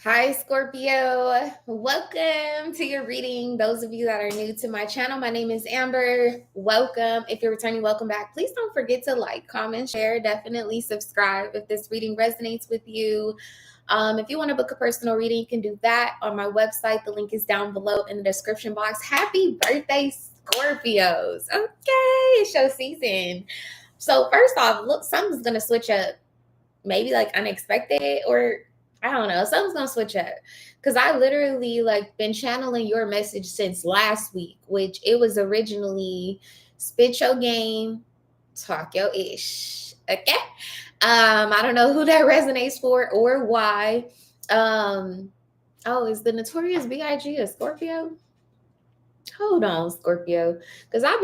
Hi, Scorpio. Welcome to your reading. Those of you that are new to my channel, my name is Amber. Welcome. If you're returning, welcome back. Please don't forget to like, comment, share, definitely subscribe if this reading resonates with you. If you want to book a personal reading, you can do that on my website. The link is down below in the description box. Happy birthday, Scorpios. Okay, it's show season. So first off, look, something's going to switch up. Maybe like unexpected, or I don't know, something's gonna switch up, because I literally like been channeling your message since last week, which it was originally spit your game, talk your ish. Okay. I don't know who that resonates for or why. Oh, is the Notorious BIG a Scorpio? Hold on, Scorpio, because I'm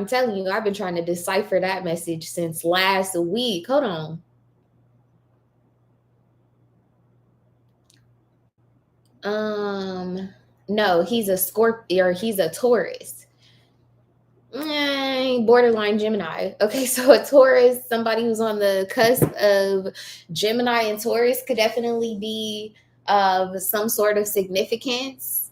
telling you, I've been trying to decipher that message since last week. Hold on. No, he's a Scorpio, or he's a Taurus. Borderline Gemini. Okay, so a Taurus, somebody who's on the cusp of Gemini and Taurus, could definitely be of some sort of significance.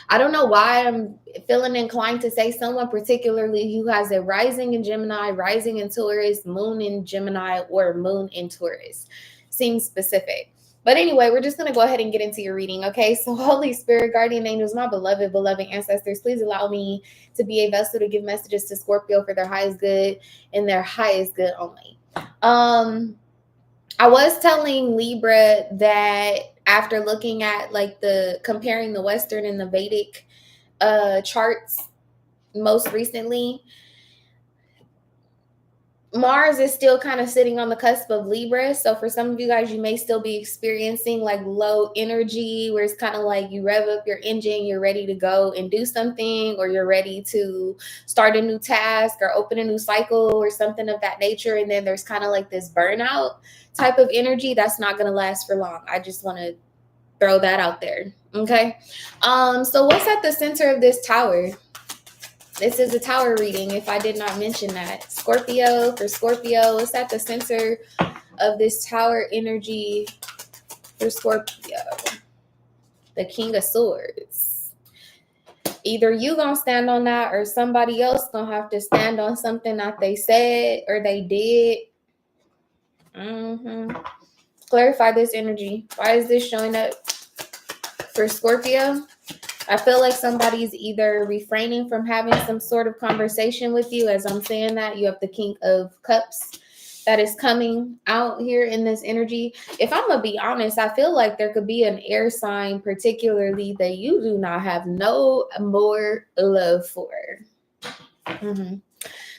I don't know why I'm feeling inclined to say someone particularly who has a rising in Gemini, rising in Taurus, moon in Gemini, or moon in Taurus. Seems specific. But anyway, we're just going to go ahead and get into your reading, okay? So Holy Spirit, guardian angels, my beloved, beloved ancestors, please allow me to be a vessel to give messages to Scorpio for their highest good and their highest good only. I was telling Libra that after looking at like comparing the Western and the Vedic charts most recently, Mars is still kind of sitting on the cusp of Libra. So for some of you guys, you may still be experiencing like low energy, where it's kind of like you rev up your engine, you're ready to go and do something, or you're ready to start a new task or open a new cycle or something of that nature. And then there's kind of like this burnout type of energy that's not going to last for long. I just want to throw that out there. Okay. So what's at the center of this tower? This is a tower reading, if I did not mention that. Scorpio, for Scorpio, it's at the center of this tower energy for Scorpio. The King of Swords. Either you gonna stand on that, or somebody else gonna have to stand on something that they said or they did. Clarify this energy. Why is this showing up for Scorpio? I feel like somebody's either refraining from having some sort of conversation with you. As I'm saying that, you have the King of Cups that is coming out here in this energy. If I'm going to be honest, I feel like there could be an air sign particularly that you do not have no more love for.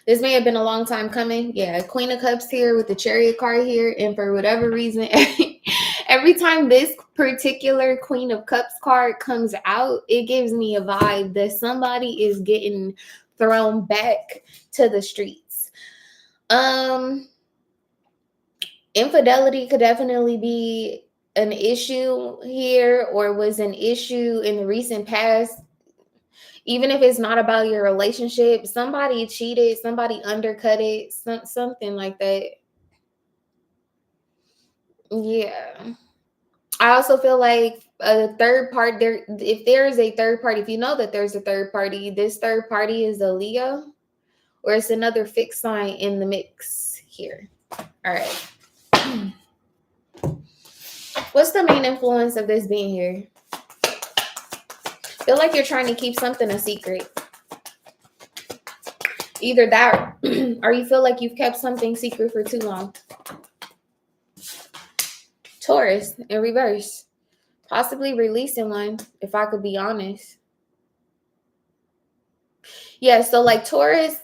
This may have been a long time coming. Yeah, Queen of Cups here with the Chariot card here. And for whatever reason, every time this particular Queen of Cups card comes out, it gives me a vibe that somebody is getting thrown back to the streets. Infidelity could definitely be an issue here, or was an issue in the recent past. Even if it's not about your relationship, somebody cheated, somebody undercut it, something like that. Yeah. I also feel like a third part there. If there is a third party, if you know that there's a third party, this third party is a Leo, or it's another fixed sign in the mix here. All right. What's the main influence of this being here? Feel like you're trying to keep something a secret. Either that, or you feel like you've kept something secret for too long. Taurus in reverse. Possibly releasing one, if I could be honest. Yeah, so like Taurus,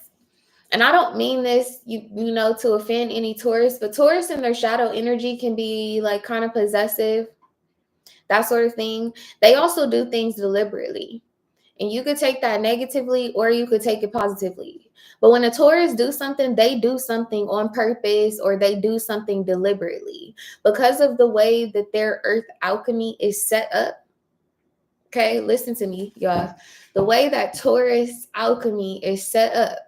and I don't mean this, you know, to offend any Taurus, but Taurus in their shadow energy can be like kind of possessive, that sort of thing. They also do things deliberately. And you could take that negatively, or you could take it positively. But when a Taurus do something, they do something on purpose, or they do something deliberately because of the way that their earth alchemy is set up. Okay, listen to me, y'all. The way that Taurus alchemy is set up,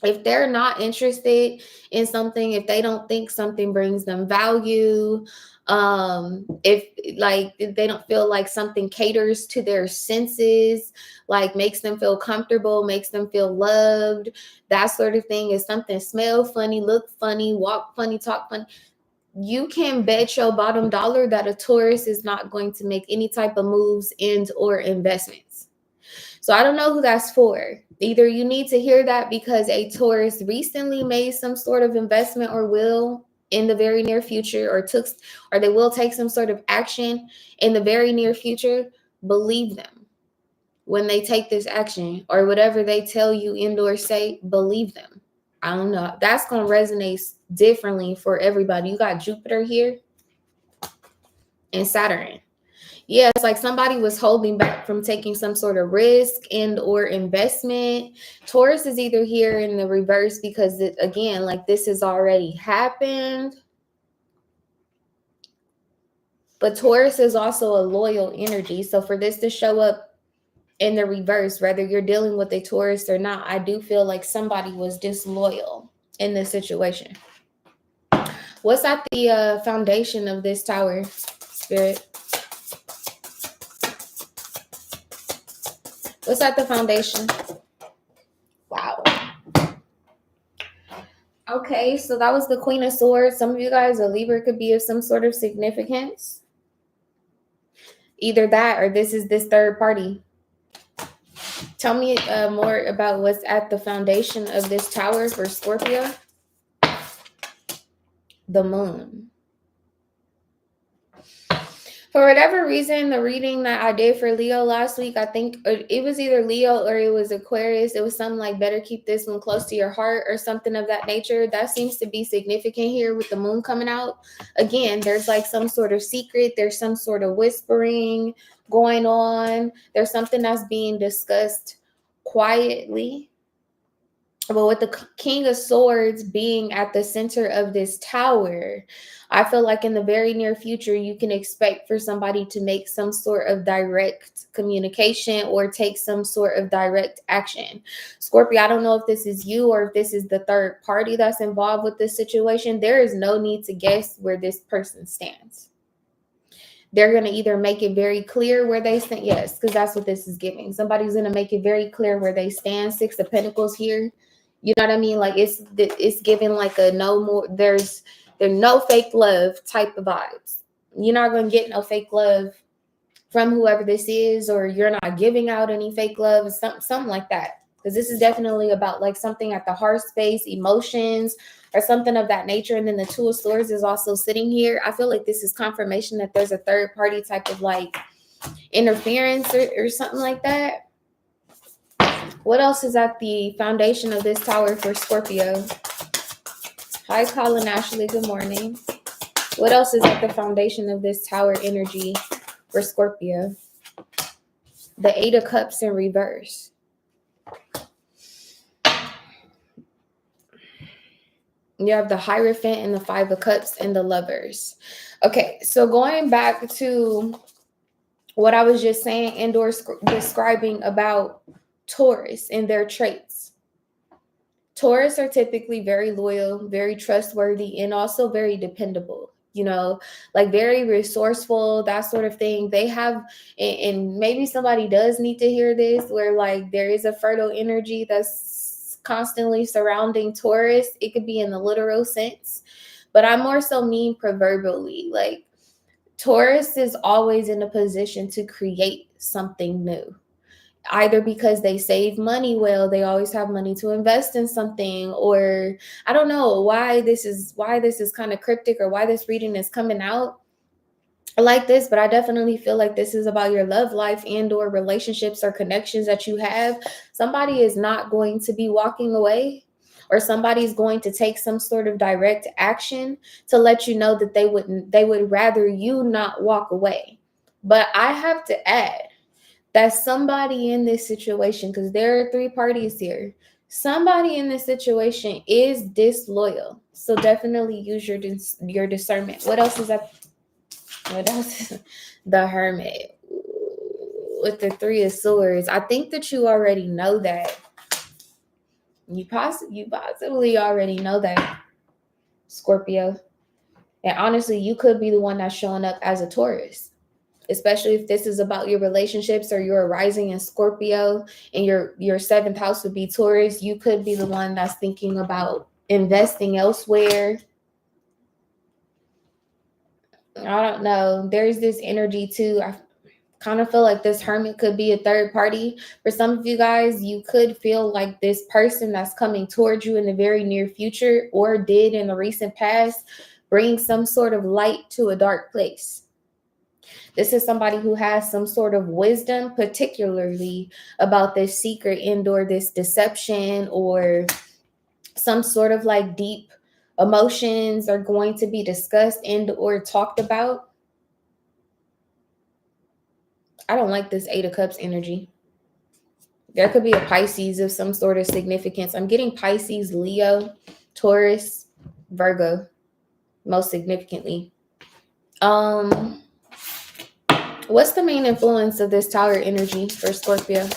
If they're not interested in something, if they don't think something brings them value, if like if they don't feel like something caters to their senses, like makes them feel comfortable, makes them feel loved, that sort of thing, is something smell funny, look funny, walk funny, talk funny, you can bet your bottom dollar that a Taurus is not going to make any type of moves and or investments. So I don't know who that's for. Either you need to hear that because a Taurus recently made some sort of investment or will in the very near future, or they will take some sort of action in the very near future. Believe them when they take this action, or whatever they tell you and or say, believe them. I don't know. That's going to resonate differently for everybody. You got Jupiter here and Saturn. Yeah, it's like somebody was holding back from taking some sort of risk and or investment. Taurus is either here in the reverse because, again, like this has already happened. But Taurus is also a loyal energy. So for this to show up in the reverse, whether you're dealing with a Taurus or not, I do feel like somebody was disloyal in this situation. What's at the foundation of this tower, Spirit? What's at the foundation? Wow. Okay, so that was the Queen of Swords. Some of you guys, a Libra could be of some sort of significance. Either that or this is this third party. Tell me more about what's at the foundation of this tower for Scorpio. The Moon. For whatever reason, the reading that I did for Leo last week, I think it was either Leo or it was Aquarius. It was something like better keep this one close to your heart or something of that nature. That seems to be significant here with the moon coming out. Again, there's like some sort of secret. There's some sort of whispering going on. There's something that's being discussed quietly. But with the King of Swords being at the center of this tower, I feel like in the very near future, you can expect for somebody to make some sort of direct communication or take some sort of direct action. Scorpio, I don't know if this is you or if this is the third party that's involved with this situation. There is no need to guess where this person stands. They're going to either make it very clear where they stand. Yes, because that's what this is giving. Somebody's going to make it very clear where they stand. Six of Pentacles here. You know what I mean? Like it's giving like a no more, there's no fake love type of vibes. You're not going to get no fake love from whoever this is, or you're not giving out any fake love, something like that. Because this is definitely about like something at the heart space, emotions, or something of that nature. And then the Two of Swords is also sitting here. I feel like this is confirmation that there's a third party type of like interference or something like that. What else is at the foundation of this tower for Scorpio? Hi, Colin Ashley. Good morning. What else is at the foundation of this tower energy for Scorpio? The Eight of Cups in reverse. You have the Hierophant and the Five of Cups and the Lovers. Okay, so going back to what I was just saying and or describing about Taurus and their traits. Taurus are typically very loyal, very trustworthy, and also very dependable, you know, like very resourceful, that sort of thing. They have, and maybe somebody does need to hear this, where like there is a fertile energy that's constantly surrounding Taurus. It could be in the literal sense, but I more so mean proverbially. Like Taurus is always in a position to create something new. Either because they save money well, they always have money to invest in something, or I don't know why this is kind of cryptic, or why this reading is coming out like this, but I definitely feel like this is about your love life and or relationships or connections that you have. Somebody is not going to be walking away, or somebody's going to take some sort of direct action to let you know that they would rather you not walk away. But I have to add that somebody in this situation, because there are three parties here, somebody in this situation is disloyal. So definitely use your discernment. What else is that? What else? The Hermit with the Three of Swords. I think that you already know that. You possibly already know that, Scorpio. And honestly, you could be the one that's showing up as a Taurus, especially if this is about your relationships or you're rising in Scorpio and your seventh house would be Taurus. You could be the one that's thinking about investing elsewhere. I don't know. There's this energy too. I kind of feel like this hermit could be a third party. For some of you guys, you could feel like this person that's coming towards you in the very near future or did in the recent past bring some sort of light to a dark place. This is somebody who has some sort of wisdom, particularly about this secret and or this deception, or some sort of like deep emotions are going to be discussed and or talked about. I don't like this Eight of Cups energy. There could be a Pisces of some sort of significance. I'm getting Pisces, Leo, Taurus, Virgo, most significantly. What's the main influence of this Tower energy for Scorpio?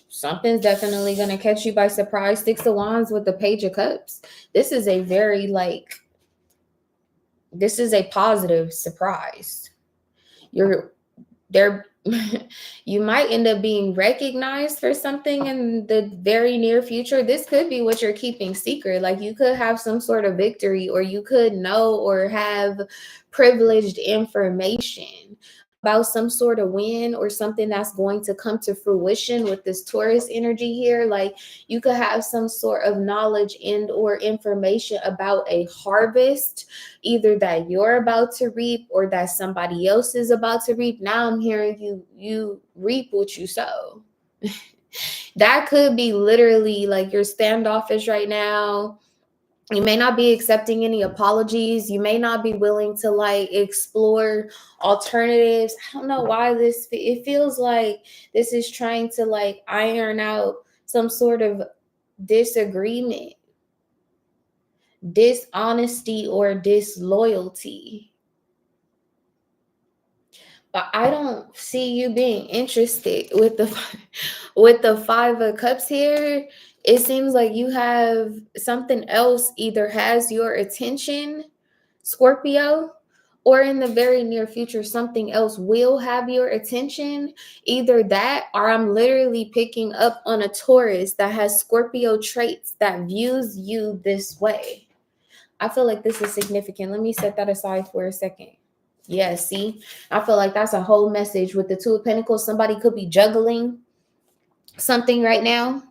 Something's definitely going to catch you by surprise. Six of Wands with the Page of Cups. This is a very this is a positive surprise. You're there. You might end up being recognized for something in the very near future. This could be what you're keeping secret. Like you could have some sort of victory, or you could know or have privileged information about some sort of win or something that's going to come to fruition with this Taurus energy here. Like you could have some sort of knowledge and or information about a harvest, either that you're about to reap or that somebody else is about to reap. Now I'm hearing you reap what you sow. That could be literally like you're standoffish right now. You may not be accepting any apologies. You may not be willing to like explore alternatives. I don't know why it feels like this is trying to like iron out some sort of disagreement, dishonesty, or disloyalty. But I don't see you being interested with the Five of Cups here. It seems like you have something else either has your attention, Scorpio, or in the very near future, something else will have your attention. Either that, or I'm literally picking up on a Taurus that has Scorpio traits that views you this way. I feel like this is significant. Let me set that aside for a second. Yeah, see, I feel like that's a whole message with the Two of Pentacles. Somebody could be juggling something right now.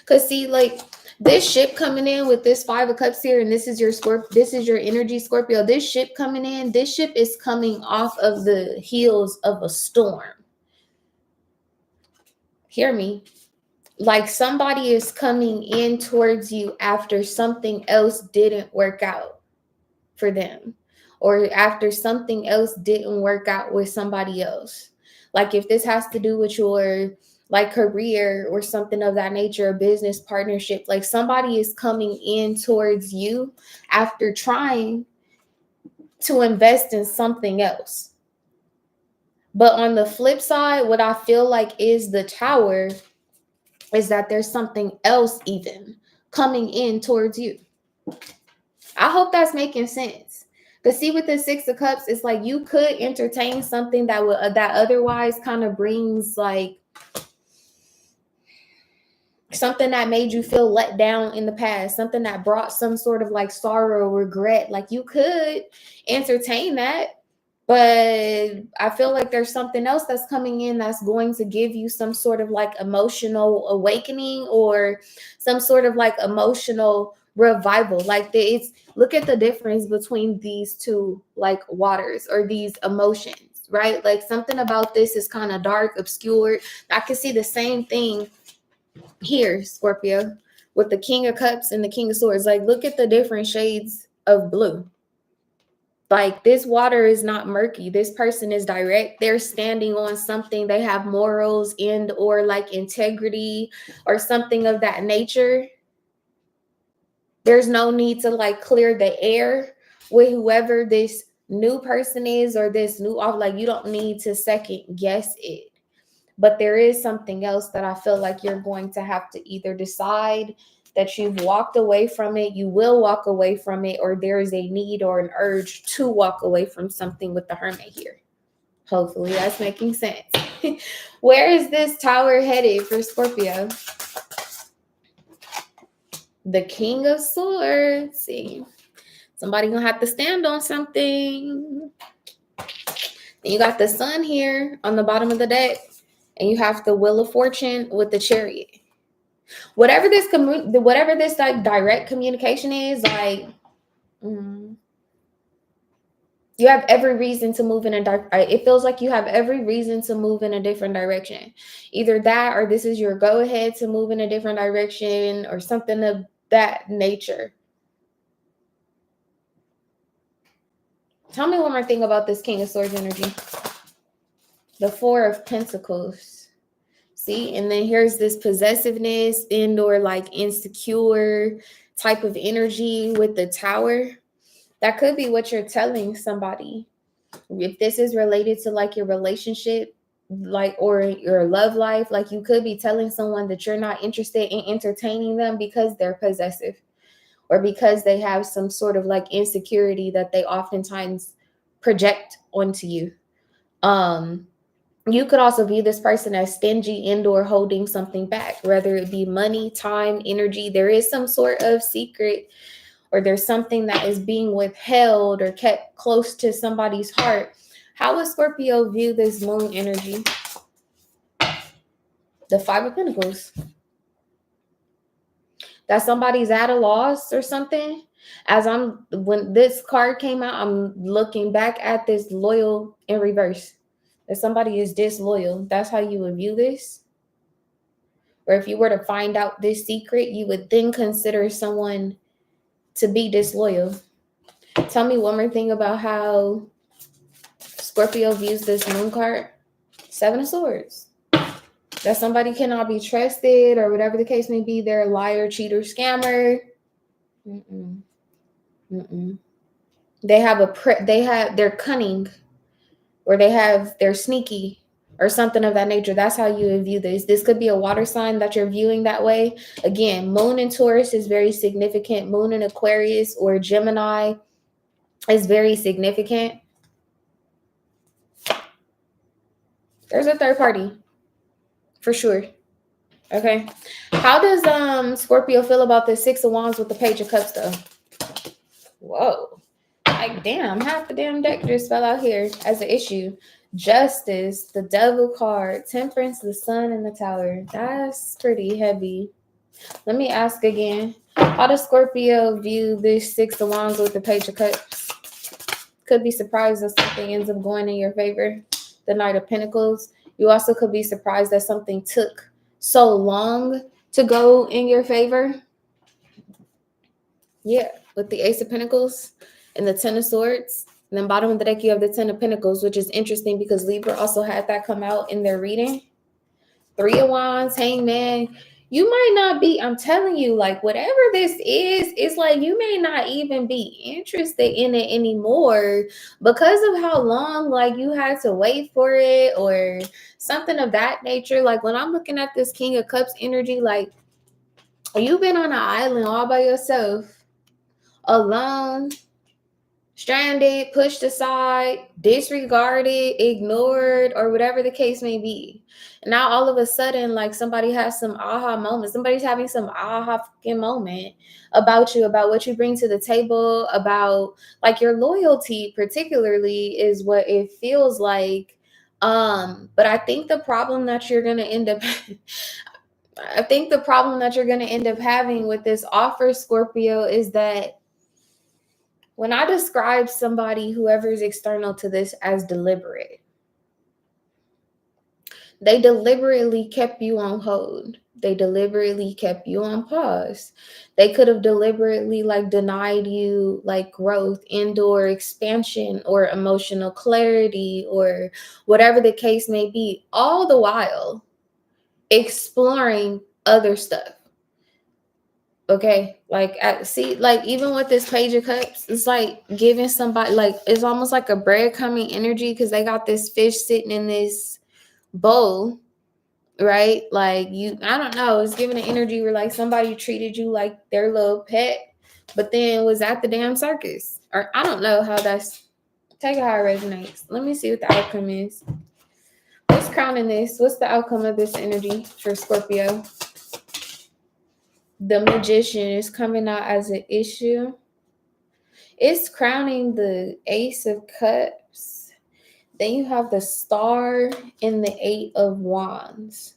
Because see, like this ship coming in with this Five of Cups here, and this is your energy, Scorpio. This ship coming in, this ship is coming off of the heels of a storm. Hear me. Like somebody is coming in towards you after something else didn't work out for them, or after something else didn't work out with somebody else. Like if this has to do with your like career or something of that nature, a business partnership, like somebody is coming in towards you after trying to invest in something else. But on the flip side, what I feel like is the Tower is that there's something else even coming in towards you. I hope that's making sense. Because see, with the Six of Cups, it's like you could entertain something that would that otherwise kind of brings like something that made you feel let down in the past, something that brought some sort of like sorrow, regret. Like you could entertain that, but I feel like there's something else that's coming in that's going to give you some sort of like emotional awakening or some sort of like emotional revival. Like it's look at the difference between these two like waters or these emotions, right? Like something about this is kind of dark, obscured. I can see the same thing here, Scorpio, with the King of Cups and the King of Swords. Like look at the different shades of blue. Like this water is not murky. This person is direct. They're standing on something. They have morals and or like integrity or something of that nature. There's no need to like clear the air with whoever this new person is or this new off. Like you don't need to second guess it. But there is something else that I feel like you're going to have to either decide that you've walked away from it, you will walk away from it, or there is a need or an urge to walk away from something with the Hermit here. Hopefully that's making sense. Where is this Tower headed for Scorpio? The King of Swords. See, somebody gonna have to stand on something. And you got the Sun here on the bottom of the deck, and you have the Wheel of Fortune with the Chariot. Whatever this like direct communication is, like you have every reason to move in it feels like you have every reason to move in a different direction. Either that, or this is your go ahead to move in a different direction, or something of that nature. Tell me one more thing about this King of Swords energy. The Four of Pentacles. See, and then here's this possessiveness and or like insecure type of energy with the Tower. That could be what you're telling somebody. If this is related to like your relationship, like, or your love life, like you could be telling someone that you're not interested in entertaining them because they're possessive, or because they have some sort of like insecurity that they oftentimes project onto you. You could also view this person as stingy and or holding something back, whether it be money, time, energy. There is some sort of secret, or there's something that is being withheld or kept close to somebody's heart. How would Scorpio view this moon energy? The Five of Pentacles. That somebody's at a loss or something. When this card came out, I'm looking back at this loyal in reverse. That somebody is disloyal. That's how you would view this. Or if you were to find out this secret, you would then consider someone to be disloyal. Tell me one more thing about how Scorpio views this moon card. Seven of Swords. That somebody cannot be trusted, or whatever the case may be. They're a liar, cheater, scammer. They're cunning, or they're sneaky, or something of that nature. That's how you would view this. This could be a water sign that you're viewing that way. Again, moon in Taurus is very significant. Moon in Aquarius or Gemini is very significant. There's a third party for sure. Okay. How does Scorpio feel about the Six of Wands with the Page of Cups though? Whoa. Like, damn, half the damn deck just fell out here as an issue. Justice, the Devil card, Temperance, the Sun, and the Tower. That's pretty heavy. Let me ask again. How does Scorpio view this Six of Wands with the Page of Cups? Could be surprised that something ends up going in your favor. The Knight of Pentacles. You also could be surprised that something took so long to go in your favor. Yeah, with the Ace of Pentacles and the Ten of Swords. And then bottom of the deck, you have the Ten of Pentacles, which is interesting because Libra also had that come out in their reading. Three of Wands, Hangman. You might not be, I'm telling you, like whatever this is, it's like you may not even be interested in it anymore because of how long like you had to wait for it or something of that nature. Like when I'm looking at this King of Cups energy, like you've been on an island all by yourself, alone, stranded, pushed aside, disregarded, ignored, or whatever the case may be. And now all of a sudden, like somebody has some aha moment. Somebody's having some aha fucking moment about you, about what you bring to the table, about like your loyalty particularly is what it feels like. But I think the problem that you're going to end up having with this offer, Scorpio, is that when I describe somebody, whoever is external to this, as deliberate, they deliberately kept you on hold. They deliberately kept you on pause. They could have deliberately like denied you like growth and or expansion or emotional clarity or whatever the case may be, all the while exploring other stuff. Okay, like like even with this Page of Cups, it's like giving somebody, like it's almost like a breadcrumbing energy because they got this fish sitting in this bowl right? Like I don't know, it's giving an energy where like somebody treated you like their little pet, but then was at the damn circus. Or I don't know how that's, take it how it resonates. Let me see what the outcome is. What's crowning this? What's the outcome of this energy for Scorpio? The Magician is coming out as an issue. It's crowning the Ace of Cups. Then you have the Star and the Eight of Wands.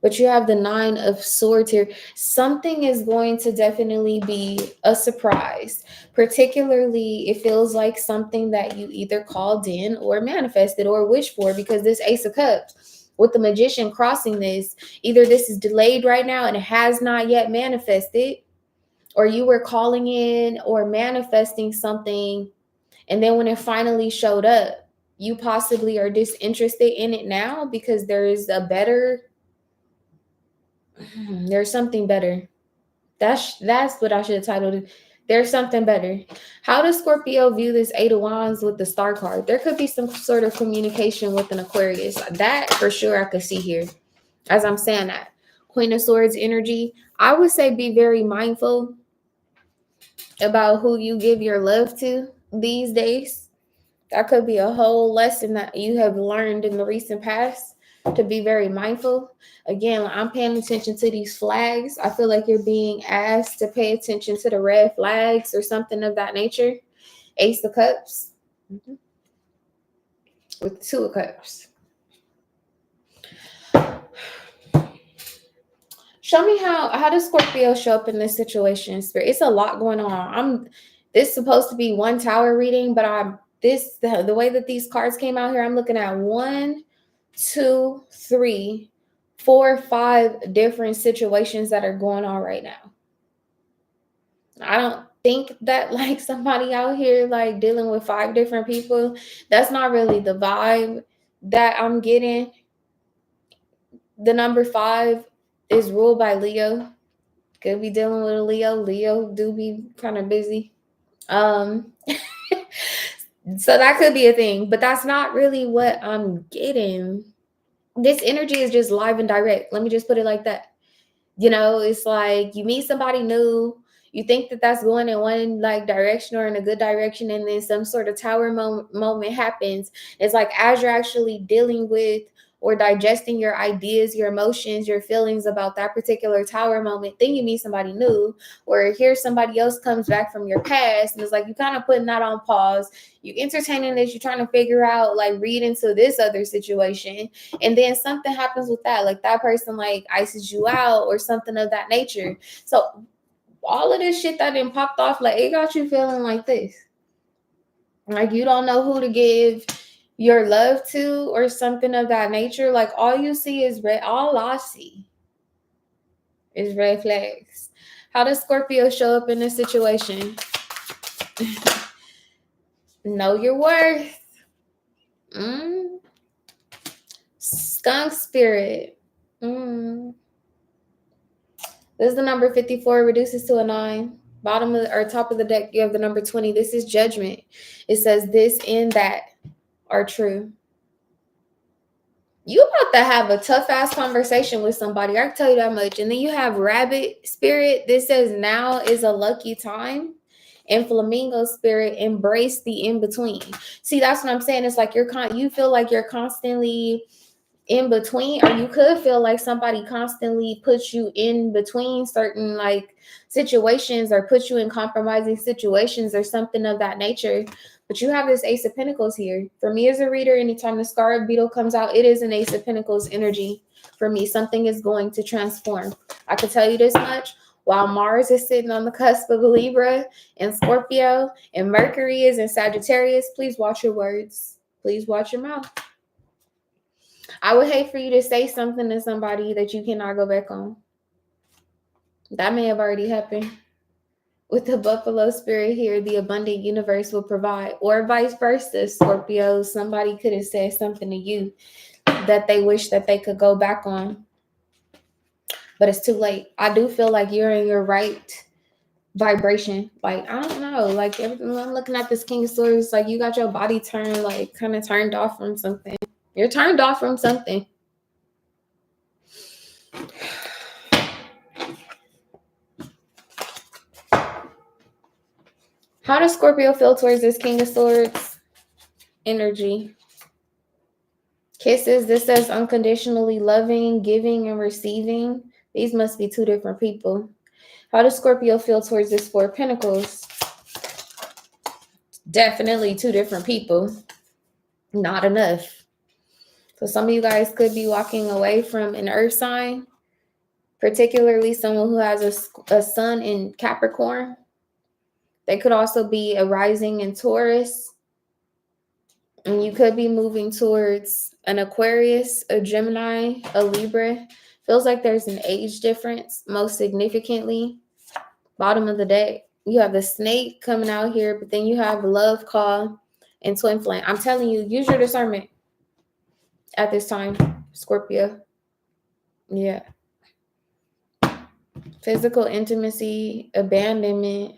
But you have the Nine of Swords here. Something is going to definitely be a surprise. Particularly, it feels like something that you either called in or manifested or wished for, because this Ace of Cups with the Magician crossing this, either this is delayed right now and it has not yet manifested, or you were calling in or manifesting something, and then when it finally showed up, you possibly are disinterested in it now because there's something better. That's what I should have titled it. There's something better. How does Scorpio view this Eight of Wands with the Star card? There could be some sort of communication with an Aquarius. That for sure I could see here as I'm saying that. Queen of Swords energy. I would say be very mindful about who you give your love to these days. That could be a whole lesson that you have learned in the recent past, to be very mindful. Again, I'm paying attention to these flags. I feel like you're being asked to pay attention to the red flags or something of that nature. Ace of Cups with Two of Cups. Show me how does Scorpio show up in this situation, Spirit? It's a lot going on. This is supposed to be one tower reading, but the way that these cards came out here, I'm looking at 1, 2, 3, 4, 5 different situations that are going on right now. I don't think that like somebody out here like dealing with 5 different people. That's not really the vibe that I'm getting. The number 5 is ruled by Leo. Could be dealing with a Leo. Leo do be kind of busy. So that could be a thing, but that's not really what I'm getting. This energy is just live and direct. Let me just put it like that. It's like you meet somebody new, you think that that's going in one like direction or in a good direction, and then some sort of tower moment happens. It's like as you're actually dealing with or digesting your ideas, your emotions, your feelings about that particular tower moment, then you meet somebody new, or here somebody else comes back from your past, and it's like you kind of putting that on pause. You entertaining this, you're trying to figure out, like read into this other situation, and then something happens with that, like that person like ices you out or something of that nature. So all of this shit that then popped off, like it got you feeling like this, like you don't know who to give your love to or something of that nature. Like all you see is red. All I see is red flags. How does Scorpio show up in this situation? Know your worth. Skunk spirit. This is the number 54, reduces to a 9. Bottom of or top of the deck, you have the number 20. This is judgment. It says this and that are true. You about to have a tough ass conversation with somebody, I can tell you that much. And then you have rabbit spirit. This says now is a lucky time. And flamingo spirit, embrace the in between. See, that's what I'm saying. It's like you feel like you're constantly in between, or you could feel like somebody constantly puts you in between certain like situations, or puts you in compromising situations or something of that nature. But you have this Ace of Pentacles here. For me as a reader, anytime the Scarlet Beetle comes out, it is an Ace of Pentacles energy. For me, something is going to transform. I can tell you this much. While Mars is sitting on the cusp of Libra and Scorpio, and Mercury is in Sagittarius, please watch your words. Please watch your mouth. I would hate for you to say something to somebody that you cannot go back on. That may have already happened. With the buffalo spirit here, the abundant universe will provide, or vice versa, Scorpio. Somebody could have said something to you that they wish that they could go back on, but it's too late. I do feel like you're in your right vibration. Like, I don't know, like everything I'm looking at this King of Swords, like you got your body turned, like kind of turned off from something. You're turned off from something. How does Scorpio feel towards this King of Swords energy? Kisses. This says unconditionally loving, giving, and receiving. These must be two different people. How does Scorpio feel towards this Four of Pentacles? Definitely two different people. Not enough. So some of you guys could be walking away from an earth sign, particularly someone who has a sun in Capricorn. They could also be a rising in Taurus. And you could be moving towards an Aquarius, a Gemini, a Libra. Feels like there's an age difference, most significantly. Bottom of the deck, you have the snake coming out here, but then you have love call and twin flame. I'm telling you, use your discernment at this time, Scorpio. Yeah. Physical intimacy, abandonment,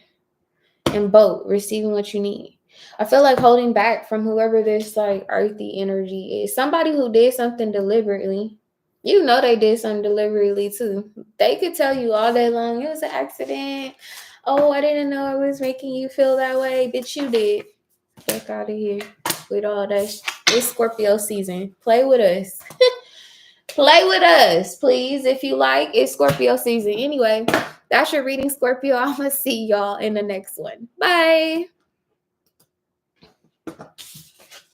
and both receiving what you need. I feel like holding back from whoever this like earthy energy is. Somebody who did something deliberately. You know they did something deliberately too. They could tell you all day long, it was an accident. Oh, I didn't know I was making you feel that way. Bitch, you did. Fuck out of here with all that. It's Scorpio season. Play with us. Play with us, please. If you like, it's Scorpio season. Anyway, that's your reading, Scorpio. I'm going to see y'all in the next one. Bye.